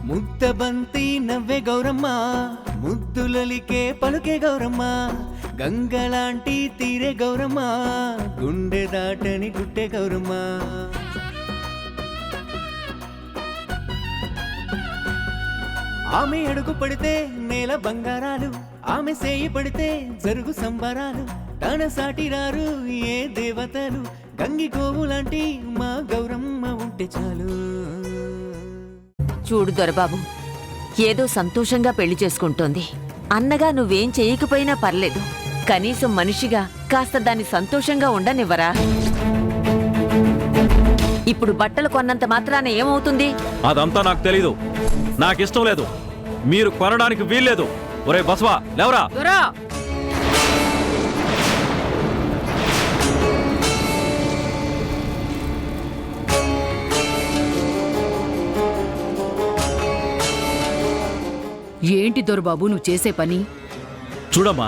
ముద్దబంతి నవ్వే గౌరమ్మ, ముద్దులలికే పలుకే గౌరమ్మ, గంగలాంటి తీరే గౌరమ్మ, గుండె దాటని గుట్టే గౌరమ్మ. ఆమె అడుగు పడితే నేల బంగారాలు, ఆమె సేయి పడితే జరుగు సంబరాలు, తన సాటి రారు ఏ దేవతలు, గంగి గోవు లాంటి మా గౌరమ్మ ఉంటే చాలు. చూడు దొరబాబు, ఏదో సంతోషంగా పెళ్లి చేసుకుంటోంది. అన్నగా నువ్వేం చేయకపోయినా పర్లేదు, కనీసం మనిషిగా కాస్త దాన్ని సంతోషంగా ఉండనివ్వరా? ఇప్పుడు బట్టలు కొన్నంత మాత్రాన ఏమవుతుంది? అదంతా నాకు తెలీదు, నాకిష్టం లేదు, మీరు కొనడానికి వీల్లేదు. ఒరే బస్వా, లేవరా. ఏంటి దొరబాబు నువ్వు చేసే పని? చూడమ్మా,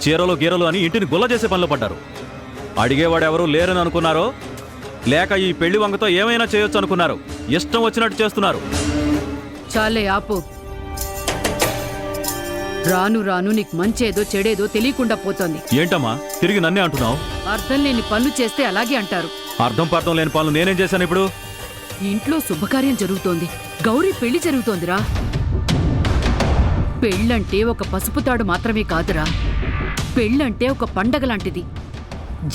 చీరలు గీరలు అని ఇంటిని గుల్ల చేసే పనిలో పడ్డారు. అడిగేవాడెవరూ లేరని అనుకున్నారో, లేక ఈ పెళ్లి వంగతో ఏమైనా చేయొచ్చు అనుకున్నారు. ఇష్టం వచ్చినట్టు చేస్తున్నారు. చాలే ఆపు. రాను రాను నీకు మంచేదో చెడేదో తెలియకుండా పోతోంది. ఏంటమ్మా తిరిగి నన్నే అంటున్నావు? అర్థం లేని పనులు చేస్తే అలాగే అంటారు. అర్థం పర్థం లేని పనులు నేనేం చేశాను ఇప్పుడు? ఇంట్లో శుభకార్యం జరుగుతోంది, గౌరీ పెళ్లి జరుగుతోందిరా. పెళ్ళంటే ఒక పసుపు తాడు మాత్రమే కాదురా, పెళ్ళంటే ఒక పండగ లాంటిది.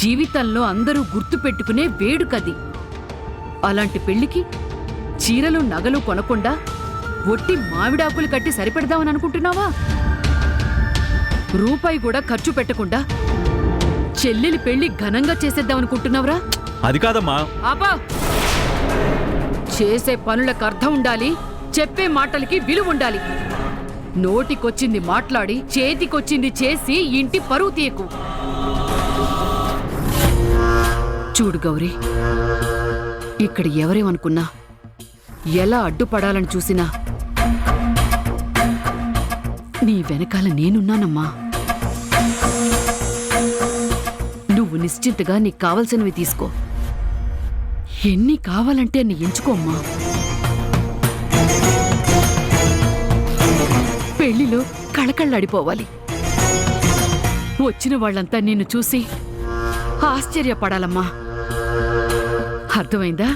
జీవితంలో అందరూ గుర్తు పెట్టుకునే వేడుకది. అలాంటి పెళ్లికి చీరలు నగలు కొనకుండా ఒట్టి మామిడాకులు కట్టి సరిపెడదామని అనుకుంటున్నావా? రూపాయి కూడా ఖర్చు పెట్టకుండా చెల్లెలి పెళ్లి ఘనంగా చేసేద్దామనుకుంటున్నావురా? అది కాదమ్మా. ఆపా! చేసే పనులకు అర్థం ఉండాలి, చెప్పే మాటలకి విలువ ఉండాలి. నోటికొచ్చింది మాట్లాడి చేతికొచ్చింది చేసి ఇంటి పరువు తీయకు. చూడు గౌరీ, ఇక్కడ ఎవరేమనుకున్నా, ఎలా అడ్డుపడాలని చూసినా నీ వెనకాల నేనున్నానమ్మా. నువ్వు నిశ్చింతగా నీకు కావలసినవి తీసుకో. ఎన్ని కావాలంటే అన్ని ఎంచుకోమ్మా. పెళ్లిలో కళకళ్ళాడిపోవాలి. వచ్చిన వాళ్ళంతా నిన్ను చూసి ఆశ్చర్యపడాలమ్మా. అర్థమైందా?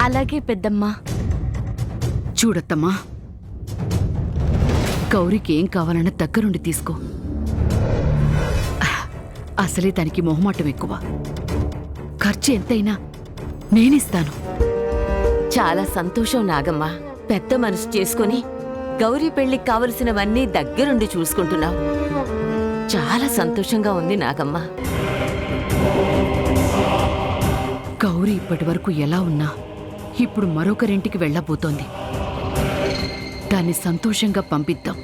అలాగే పెద్దమ్మా. చూడత్తమ్మా, గౌరికి ఏం కావాలన్నా దగ్గరుండి తీసుకో. అసలే దానికి మొహమాటం ఎక్కువ. ఖర్చు ఎంతైనా నేనిస్తాను. చాలా సంతోషం నాగమ్మ, పెద్ద మనసు చేసుకుని గౌరీ పెళ్లికి కావలసినవన్నీ దగ్గరుండి చూసుకుంటున్నావు. చాలా సంతోషంగా ఉంది నాగమ్మ. గౌరీ ఇప్పటి వరకు ఎలా ఉన్నా ఇప్పుడు మరొకరింటికి వెళ్ళబోతోంది. దాన్ని సంతోషంగా పంపిద్దాం.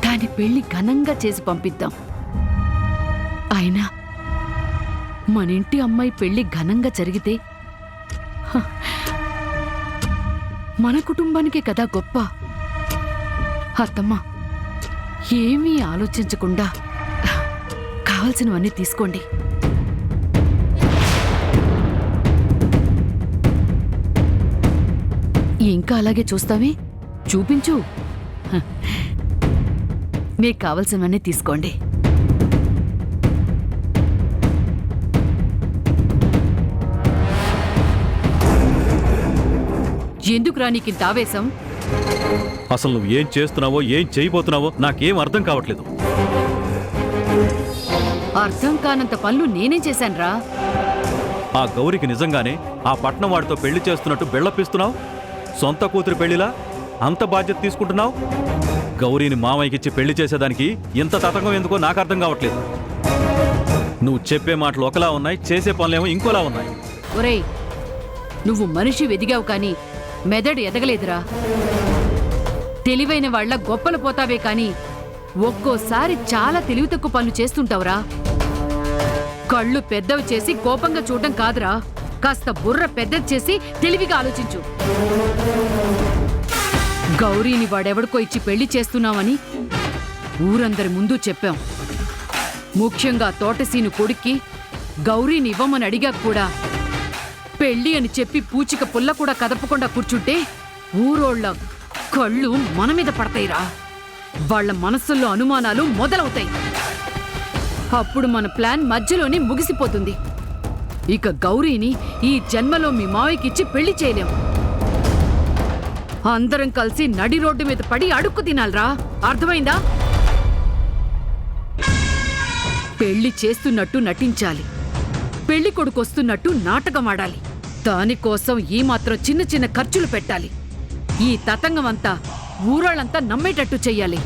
దాని పెళ్లి ఘనంగా చేసి పంపిద్దాం. అయినా మన ఇంటి అమ్మాయి పెళ్లి ఘనంగా జరిగితే మన కుటుంబానికే కదా గొప్ప. అత్తమ్మా, ఏమీ ఆలోచించకుండా కావలసినవన్నీ తీసుకోండి. ఇంకా అలాగే చూస్తావే? చూపించు. మీకు కావలసినవన్నీ తీసుకోండి. ఎందుకురా నీకింత ఆవేశం? అసలు నువ్వు ఏం చేస్తున్నావో ఏం చేయబోతున్నావో నాకేం అర్థం కావట్లేదు. అర్థం కానంత పనులు నేనేం చేశానురా? ఆ గౌరికి నిజంగానే ఆ పట్నం వాడితో పెళ్లి చేస్తున్నట్టు బెళ్ళపిస్తున్నావు. సొంత కూతురు పెళ్లిలా అంత బాధ్యత తీసుకుంటున్నావు. గౌరీని మామయ్యకిచ్చి పెళ్లి చేసేదానికి ఇంత తతంగం ఎందుకో నాకు అర్థం కావట్లేదు. నువ్వు చెప్పే మాటలు ఒకలా ఉన్నాయి, చేసే పనులేమో ఇంకోలా ఉన్నాయి. ఒరేయ్, నువ్వు మనిషి ఎదిగావు కానీ మెదడు ఎదగలేదురా. తెలివైన వాళ్ళ గొప్పలు పోతావే కాని ఒక్కోసారి చాలా తెలివి తక్కువ పనులు చేస్తుంటావురా. కళ్ళు పెద్దవి చేసి కోపంగా చూడడం కాదురా, కాస్త బుర్ర పెద్దది చేసి తెలివిగా ఆలోచించు. గౌరీని వాడెవడికో ఇచ్చి పెళ్లి చేస్తున్నావని ఊరందరి ముందు చెప్పాం. ముఖ్యంగా తోటసీను కొడుక్కి గౌరీని ఇవ్వమని అడిగాక కూడా పెళ్లి అని చెప్పి పూచిక పుల్ల కూడా కదపకుండా కూర్చుంటే ఊరోళ్ళ కళ్ళు మన మీద పడతాయిరా. వాళ్ళ మనసుల్లో అనుమానాలు మొదలవుతాయి. అప్పుడు మన ప్లాన్ మధ్యలోనే ముగిసిపోతుంది. ఇక గౌరీని ఈ జన్మలో మీ మావయ్యకిచ్చి పెళ్లి చేయలేం. అందరం కలిసి నడి రోడ్డు మీద పడి అడుక్కు తినాలిరా. అర్థమైందా? పెళ్లి చేస్తున్నట్టు నటించాలి, పెళ్లి కొడుకొస్తున్నట్టు నాటకం ఆడాలి. దానికోసం ఈ మాత్రం చిన్న చిన్న ఖర్చులు పెట్టాలి. ఈ తతంగం అంతా ఊరాళ్ళంతా నమ్మేటట్టు చెయ్యాలి.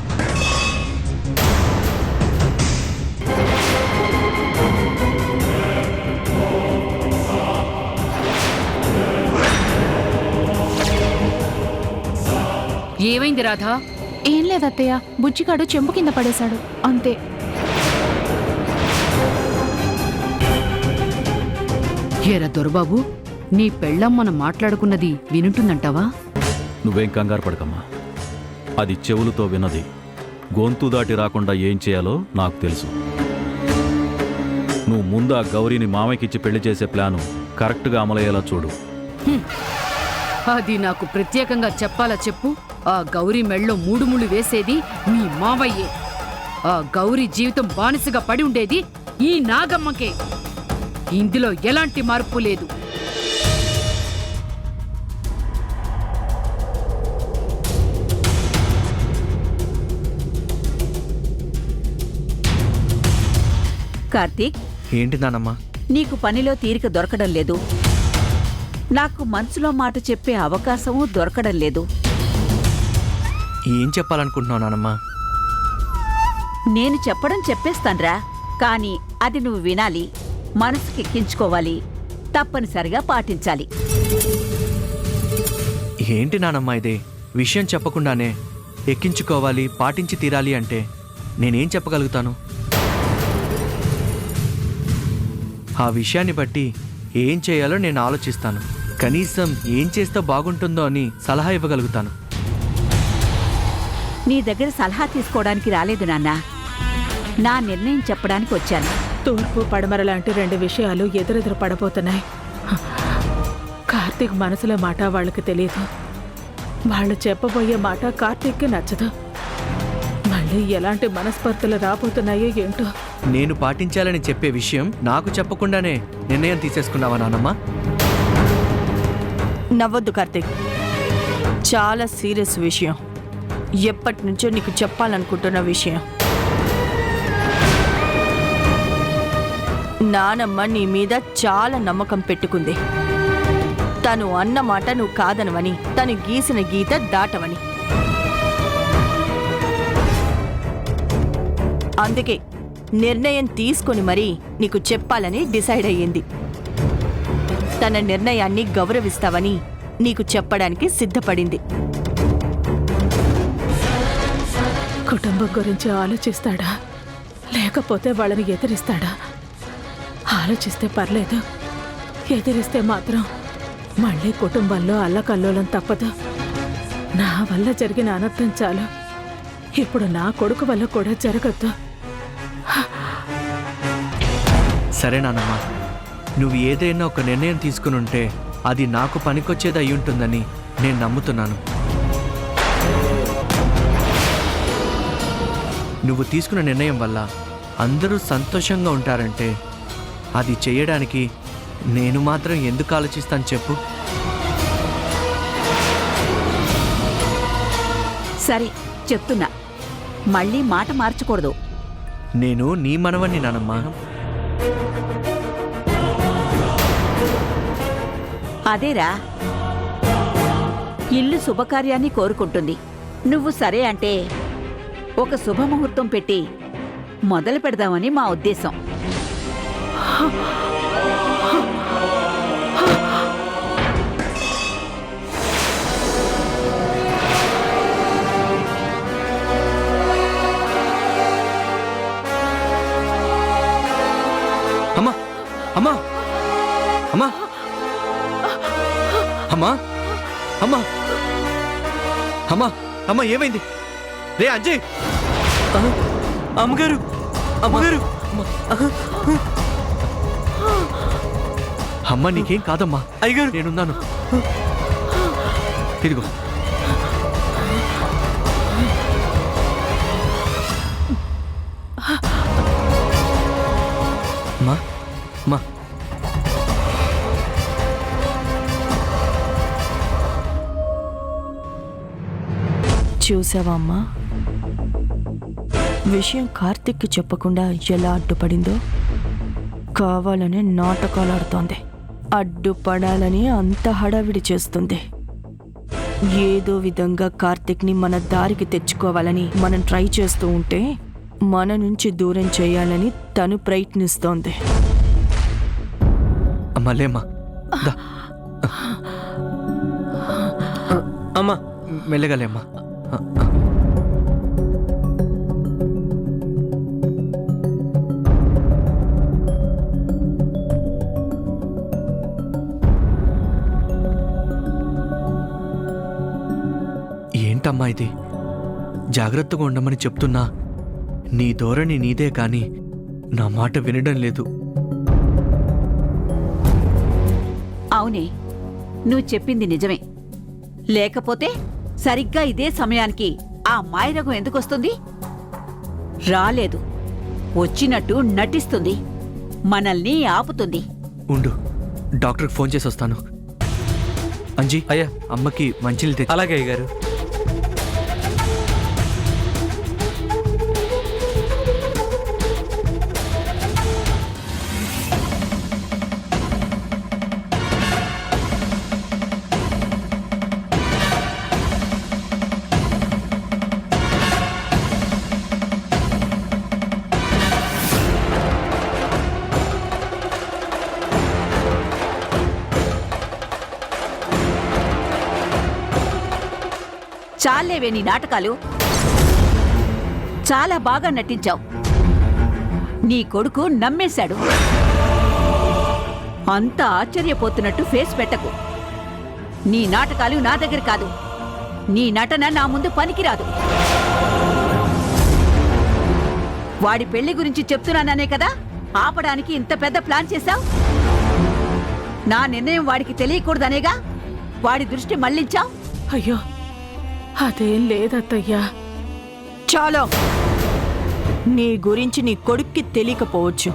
ఏమైంది రాధా? ఏం లేదత్తయ్య, బుజ్జిగాడు చెంపు కింద పడేశాడు అంతే. ఏరా దొరబాబు, నీ పెళ్ళం మనం మాట్లాడుకున్నది వినుంటుందంటావా? నువ్వేం కంగారు పడకమ్మా. అది చెవులతో విన్నది. గొంతు దాటి రాకుండా ఏం చేయాలో నాకు తెలుసు. నువ్వు ముందు ఆ గౌరీని మామయ్యకిచ్చి పెళ్లి చేసే ప్లాను కరెక్ట్గా అమలయ్యేలా చూడు. అది నాకు ప్రత్యేకంగా చెప్పాలా చెప్పు? ఆ గౌరీ మెళ్ళో మూడు ముళ్ళు వేసేది మీ మావయ్యే. ఆ గౌరీ జీవితం బానిసగా పడి ఉండేది ఈ నాగమ్మకే. ఇందులో ఎలాంటి మార్పు లేదు. కార్తీక్, ఏంటి నానమ్మా? నీకు పనిలో తీరిక దొరకడం లేదు. నాకు మనసులో మాట చెప్పే అవకాశమూ దొరకడం లేదు. ఏం చెప్పాలనుకుంటున్నావు నానమ్మా? నేను చెప్పడం చెప్పేస్తాన్రా, కానీ అది నువ్వు వినాలి, మనసుకెక్కించుకోవాలి, తప్పనిసరిగా పాటించాలి. ఏంటి నానమ్మా ఇది? విషయం చెప్పకుండానే ఎక్కించుకోవాలి, పాటించి తీరాలి అంటే నేనేం చెప్పగలుగుతాను? ఆ విషయాన్ని బట్టి ఏం చేయాలో నేను ఆలోచిస్తాను. కనీసం ఏం చేస్తే బాగుంటుందో అని సలహా ఇవ్వగలుగుతాను. నీ దగ్గర సలహా తీసుకోవడానికి రాలేదు నాన్నా, నా నిర్ణయం చెప్పడానికి వచ్చాను. తూర్పు పడమర లాంటి రెండు విషయాలు ఎదురెదురు పడబోతున్నాయి. కార్తీక్ మనసులో మాట వాళ్ళకి తెలియదు. వాళ్ళు చెప్పబోయే మాట కార్తీక్కి నచ్చదు. మళ్ళీ ఎలాంటి మనస్పర్ధలు రాబోతున్నాయో ఏంటో. నేను పాటించాలని చెప్పే విషయం నాకు చెప్పకుండానే నిర్ణయం తీసేసుకున్నావా నానమ్మా? నవ్వొద్దు కార్తీక్, చాలా సీరియస్ విషయం. ఎప్పటి నుంచో నీకు చెప్పాలనుకుంటున్న విషయం. నానమ్మ నీ మీద చాలా నమ్మకం పెట్టుకుంది. తను అన్న మాట నువ్వు కాదనవని, తను గీసిన గీత దాటవని. అందుకే నిర్ణయం తీసుకొని మరీ నీకు చెప్పాలని డిసైడ్ అయ్యింది. తన నిర్ణయాన్ని గౌరవిస్తావని నీకు చెప్పడానికి సిద్ధపడింది. కుటుంబం గురించి ఆలోచిస్తాడా లేకపోతే వాళ్ళని ఎదిరిస్తాడా? ఆలోచిస్తే పర్లేదు, ఎదిరిస్తే మాత్రం మళ్ళీ కుటుంబంలో అల్లకల్లోలం తప్పదు. నా వల్ల జరిగిన అనర్థం చాలు, ఇప్పుడు నా కొడుకు వల్ల కూడా జరగద్దు. సరే నానమ్మా, నువ్వు ఏదైనా ఒక నిర్ణయం తీసుకుని ఉంటే అది నాకు పనికొచ్చేది అయి ఉంటుందని నేను నమ్ముతున్నాను. నువ్వు తీసుకున్న నిర్ణయం వల్ల అందరూ సంతోషంగా ఉంటారంటే అది చేయడానికి నేను మాత్రం ఎందుకు ఆలోచిస్తాను చెప్పు? సరే చెప్తున్నా, మళ్ళీ మాట మార్చకూడదు. నేను నీ మనవన్ని నానమ్మా. అదేరా, ఇల్లు శుభకార్యాన్ని కోరుకుంటుంది. నువ్వు సరే అంటే ఒక శుభముహూర్తం పెట్టి మొదలు పెడదామని మా ఉద్దేశం. అమ్మా అమ్మా అమ్మా అమ్మా అమ్మా అమ్మా అమ్మా ఏమైంది? రే అజయ్! అమ్మగారు అమ్మగారు! అమ్మ నీకేం కాదమ్మా, అయ్యగారు నేనున్నాను. ఇదిగో చూసావా అమ్మా, విషయం కార్తిక్కి చెప్పకుండా ఎలా అడ్డుపడిందో? కావాలనే నాటకాలు ఆడుతోంది. అడ్డుపడాలని అంత హడావిడి చేస్తుంది. ఏదో విధంగా కార్తిక్ని మన దారికి తెచ్చుకోవాలని మనం ట్రై చేస్తూ ఉంటే మన నుంచి దూరం చేయాలని తను ప్రయత్నిస్తోంది. అమ్మా లేమ్మా, దా. అమ్మా మెల్లగలేమ్మా. ఏంటమ్మా ఇది? జాగ్రత్తగా ఉండమని చెప్తున్నా నీ ధోరణి నీదే కానీ నా మాట వినడం లేదు. అవునే, నువ్వు చెప్పింది నిజమే. లేకపోతే సరిగ్గా ఇదే సమయానికి ఆ మాయరగం ఎందుకొస్తుంది? రాలేదు, వచ్చినట్టు నటిస్తుంది, మనల్ని ఆపుతుంది. ఉండు, డాక్టర్కి ఫోన్ చేసి వస్తాను. అంజీ అయ్యా, అమ్మకి మంచినీళ్ళు తెచ్చి. అలాగే అయ్యగారు. చాలేవే నీ నాటకాలు, చాలా బాగా నటించావు. నీ కొడుకు నమ్మేశాడు. అంత ఆశ్చర్యపోతున్నట్టు ఫేస్ పెట్టకు. నీ నాటకాలు నా దగ్గర కాదు, నీ నటన నా ముందు పనికిరాదు. వాడి పెళ్లి గురించి చెప్తున్నాననే కదా ఆపడానికి ఇంత పెద్ద ప్లాన్ చేశావు. నా నిర్ణయం వాడికి తెలియకూడదనేగా వాడి దృష్టి మళ్లించావు. అయ్యో, అదేం లేదత్తయ్యా. చాలు, నీ గురించి నీ కొడుక్కి తెలియకపోవచ్చు,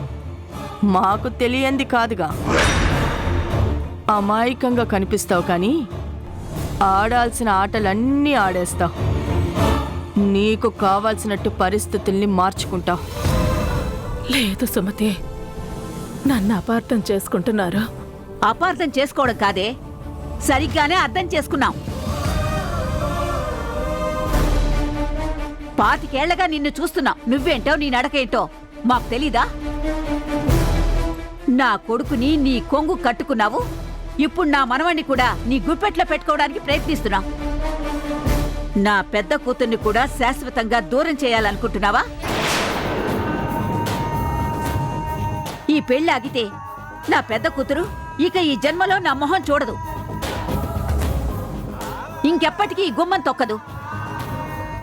మాకు తెలియంది కాదుగా. అమాయకంగా కనిపిస్తావు కానీ ఆడాల్సిన ఆటలన్నీ ఆడేస్తావు. నీకు కావాల్సినట్టు పరిస్థితుల్ని మార్చుకుంటావు. లేదు సుమతి, నన్ను అపార్థం చేసుకుంటున్నారు. అపార్థం చేసుకోవడం కాదే, సరిగ్గానే అర్థం చేసుకున్నాం. 25 ఏళ్లగా నిన్ను చూస్తున్నాం. నువ్వేంటో నీ నడకేంటో మాకు తెలీదా? నా కొడుకుని నీ కొంగు కట్టుకున్నావు, ఇప్పుడు నా మనవణ్ణి కూడా నీ గుప్పెట్లో పెట్టుకోవడానికి ప్రయత్నిస్తున్నావు. నా పెద్ద కూతుర్ని కూడా శాశ్వతంగా దూరం చేయాలనుకుంటున్నావా? ఈ పెళ్లి ఆగితే నా పెద్ద కూతురు ఇక ఈ జన్మలో నా మొహం చూడదు, ఇంకెప్పటికీ ఈ గుమ్మం తొక్కదు.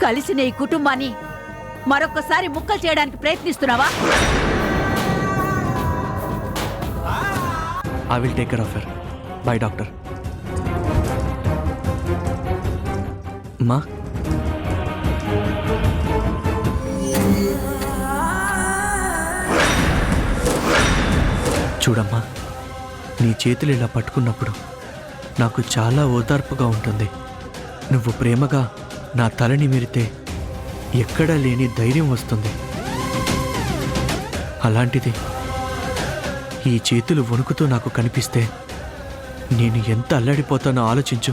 కలిసిన ఈ కుటుంబాన్ని మరొక్కసారి ముక్కలు చేయడానికి ప్రయత్నిస్తున్నావా? I will take care of her. Bye doctor. అమ్మా, చూడమ్మా, నీ చేతులు ఇలా పట్టుకున్నప్పుడు నాకు చాలా ఓదార్పుగా ఉంటుంది. నువ్వు ప్రేమగా నా తలని మీరితే ఎక్కడా లేని ధైర్యం వస్తుంది. అలాంటిది ఈ చేతులు వణుకుతూ నాకు కనిపిస్తే నేను ఎంత అల్లాడిపోతానో ఆలోచించు.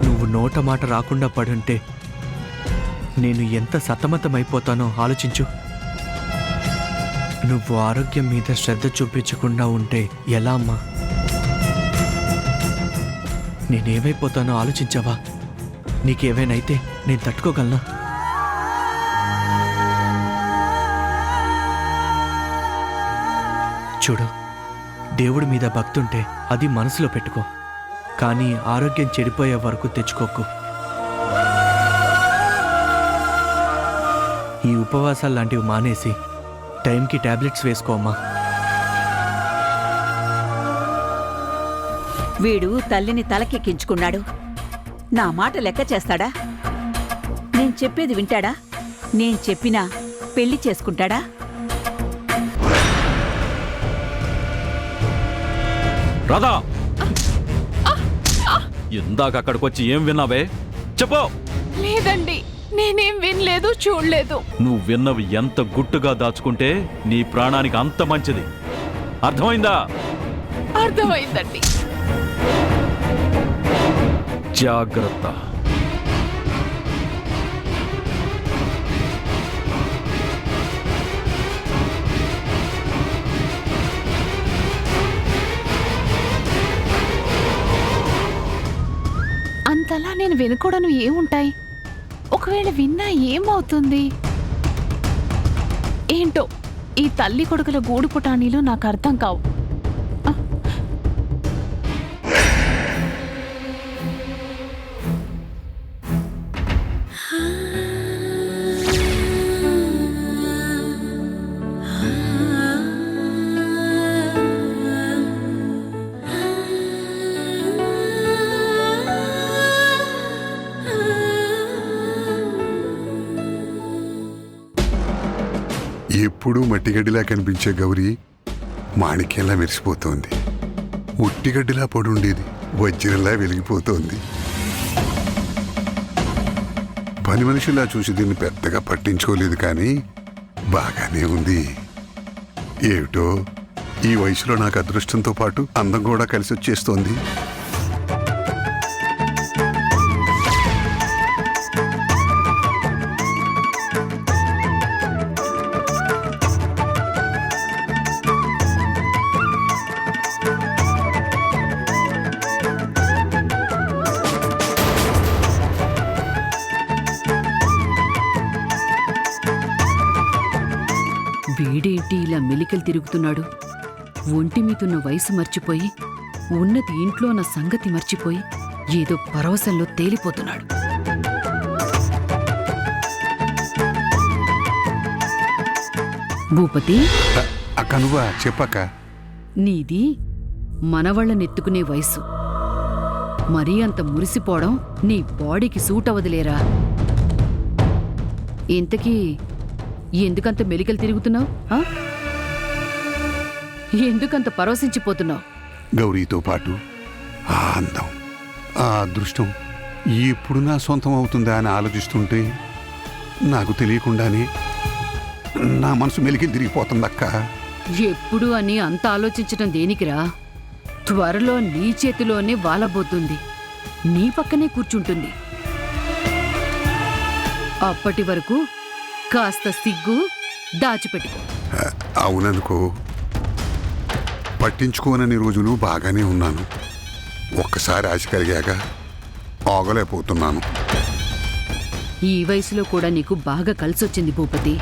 నువ్వు నోట మాట రాకుండా పడుంటే నేను ఎంత సతమతమైపోతానో ఆలోచించు. నువ్వు ఆరోగ్యం మీద శ్రద్ధ చూపించకుండా ఉంటే ఎలా అమ్మా? నేనేమైపోతానో ఆలోచించావా? నీకేమైనైతే నేను తట్టుకోగలనా? చూడు, దేవుడి మీద భక్తుంటే అది మనసులో పెట్టుకో, కానీ ఆరోగ్యం చెడిపోయే వరకు తెచ్చుకోకు. ఈ ఉపవాసాలు లాంటివి మానేసి టైంకి టాబ్లెట్స్ వేసుకోమ్మా. వీడు తల్లిని తలకెక్కించుకున్నాడు. నా మాట లెక్క చేస్తాడా? నేను చెప్పేది వింటాడా? నేను చెప్పినా పెళ్లి చేసుకుంటాడా? రాధా, ఇందాక అక్కడికొచ్చి ఏం విన్నావే చెప్పు. లేదండి, నేనేం వినలేదు, చూడలేదు. నువ్వు విన్నవి ఎంత గుట్టుగా దాచుకుంటే నీ ప్రాణానికి అంత మంచిది. అర్థమైందా? అర్థమైందండి. జాగ్రత్త. అంతలా నేను వినకూడను ఏముంటాయి? ఒకవేళ విన్నా ఏమవుతుంది? ఏంటో ఈ తల్లి కొడుకుల గూడు పుటానీలు నాకు అర్థం కావు. ఎప్పుడూ మట్టిగడ్డిలా కనిపించే గౌరీ మాణిక్యంలా మెరిసిపోతోంది. ఉట్టిగడ్డిలా పడుండేది వజ్రంలా వెలిగిపోతోంది. పని మనిషిలా చూసి దీన్ని పెద్దగా పట్టించుకోలేదు, కానీ బాగానే ఉంది. ఏమిటో ఈ వయసులో నాకు అదృష్టంతో పాటు అందం కూడా కలిసి వచ్చేస్తోంది. వీడేంటి ఇలా మెలికలు తిరుగుతున్నాడు? ఒంటి మీదున్న వయసు మర్చిపోయి, ఉన్నది ఇంట్లో ఉన్న సంగతి మర్చిపోయి ఏదో పరవశంలో తేలిపోతున్నాడు. భూపతి, అక్క నువ్వా? చెప్పక్క. నీది మనవళ్ళనెత్తుకునే వయసు. మరీ అంత మురిసిపోవడం నీ బాడీకి సూట్ అవదులేరా. ఇంతకీ ఎందుకంత మెలికలు తిరుగుతున్నావు? ఎందుకంత పరవశించిపోతున్నావు? గౌరీతో పాటు ఆ అందం, ఆ అదృష్టం ఎప్పుడు నా సొంతం అవుతుందా అని ఆలోచిస్తుంటే నాకు తెలియకుండానే నా మనసు మెలికలు తిరిగిపోతుందక్క. ఎప్పుడు అని అంత ఆలోచించటం దేనికిరా? త్వరలో నీ చేతిలోనే వాలబోతుంది, నీ పక్కనే కూర్చుంటుంది. అప్పటి వరకు కాస్త సిగ్గు దాచిపెట్టుకో. అవుననుకో, పట్టించుకోనని రోజులు బాగానే ఉన్నాను. ఒక్కసారి ఆశ కలిగాక ఆగలేకపోతున్నాను. ఈ వయసులో కూడా నీకు బాగా కలిసొచ్చింది భూపతి.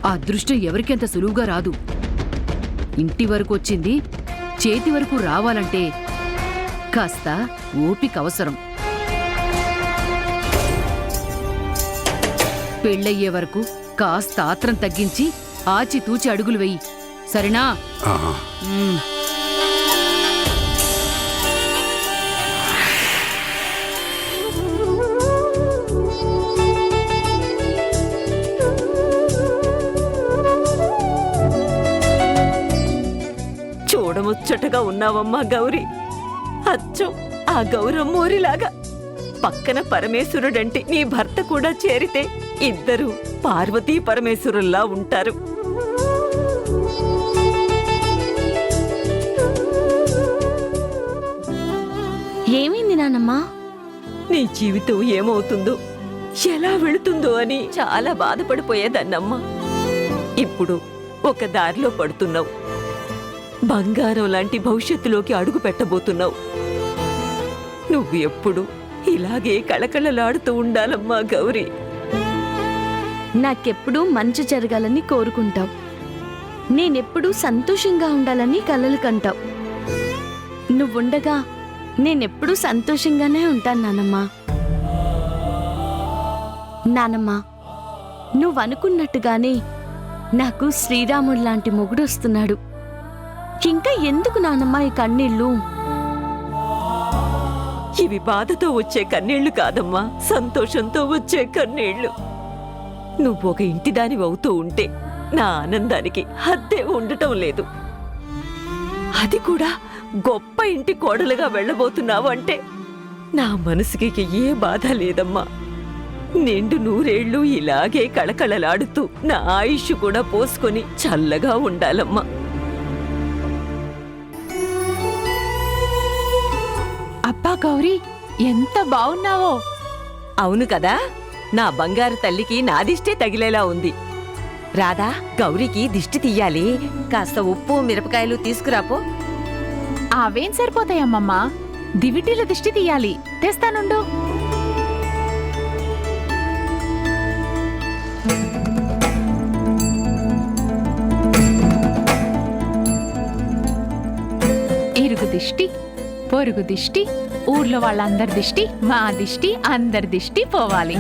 ఆ అదృష్టం ఎవరికెంత సులువుగా రాదు. ఇంటి వరకు వచ్చింది చేతి వరకు రావాలంటే కాస్త ఓపిక అవసరం. పెళ్ళయ్యే వరకు కాస్త ఆత్రం తగ్గించి ఆచితూచి అడుగులు వెయ్యి, సరేనా? చూడముచ్చటగా ఉన్నావమ్మా గౌరీ. అచ్చం ఆ గౌరమ్మోరిలాగా. పక్కన పరమేశ్వరుడంటే నీ భర్త కూడా చేరితే ఇద్దరు పార్వతీ పరమేశ్వరుల్లా ఉంటారు. ఏమైంది నానమ్మా? నీ జీవితం ఏమవుతుందో, ఎలా వెళుతుందో అని చాలా బాధపడిపోయేదన్నమ్మా. ఇప్పుడు ఒక దారిలో పడుతున్నావు. బంగారం లాంటి భవిష్యత్తులోకి అడుగు పెట్టబోతున్నావు. నువ్వు ఎప్పుడు ఇలాగే కళకళలాడుతూ ఉండాలమ్మా గౌరీ. నాకెప్పుడూ మంచి జరగాలని కోరుకుంటావు, నేనెప్పుడూ సంతోషంగా ఉండాలని కలలు కంటావు. నువ్వుండగా నేనెప్పుడూ సంతోషంగానే ఉంటాను నానమ్మా. నానమ్మా, నువ్వనుకున్నట్టుగానే నాకు శ్రీరాముడు లాంటి మొగుడు వస్తున్నాడు. ఇంకా ఎందుకు నానమ్మా ఈ కన్నీళ్ళు? ఇవి బాధతో వచ్చే కన్నీళ్లు కాదమ్మా, సంతోషంతో వచ్చే కన్నీళ్లు. నువ్వు ఒక ఇంటిదాని అవుతూ ఉంటే నా ఆనందానికి హద్దే ఉండటం లేదు. అది కూడా గొప్ప ఇంటి కోడలుగా వెళ్ళబోతున్నావు అంటే నా మనసుకి ఏ బాధ లేదమ్మా. నిండు నూరేళ్లు ఇలాగే కళకళలాడుతూ నా ఆయుష్ కూడా పోసుకొని చల్లగా ఉండాలమ్మా. అబ్బా గౌరీ, ఎంత బాగున్నావో. అవును కదా, నా బంగారు తల్లికి నా దిష్టే తగిలేలా ఉంది. రాధా, గౌరికి దిష్టి తీయాలి. కాస్త ఉప్పు మిరపకాయలు తీసుకురాపో. అవేం సరిపోతాయమ్మమ్మా, దివిటీల దిష్టి తీయాలి. తెస్తానుండు. ఇరుగు దిష్టి, పొరుగు దిష్టి, ఊర్లో వాళ్ళందరి దిష్టి, మా దిష్టి, అందరి దిష్టి పోవాలి.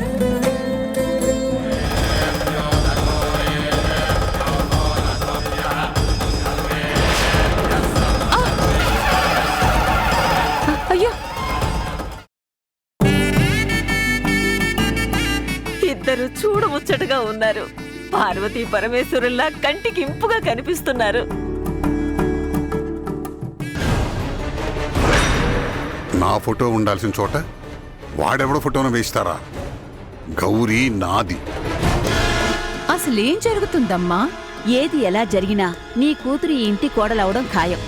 అయ్యో, ఇద్దరు చూడముచ్చటగా ఉన్నారు. పార్వతీ పరమేశ్వరుల్లా కంటికి ఇంపుగా కనిపిస్తున్నారు. నా ఫోటో ఉండాల్సిన చోట వాడెవడో ఫోటోను వేయిస్తారా? గౌరీ నాది. అసలేం జరుగుతుందమ్మా? ఏది ఎలా జరిగినా నీ కూతురు ఈ ఇంటి కోడలవడం ఖాయం.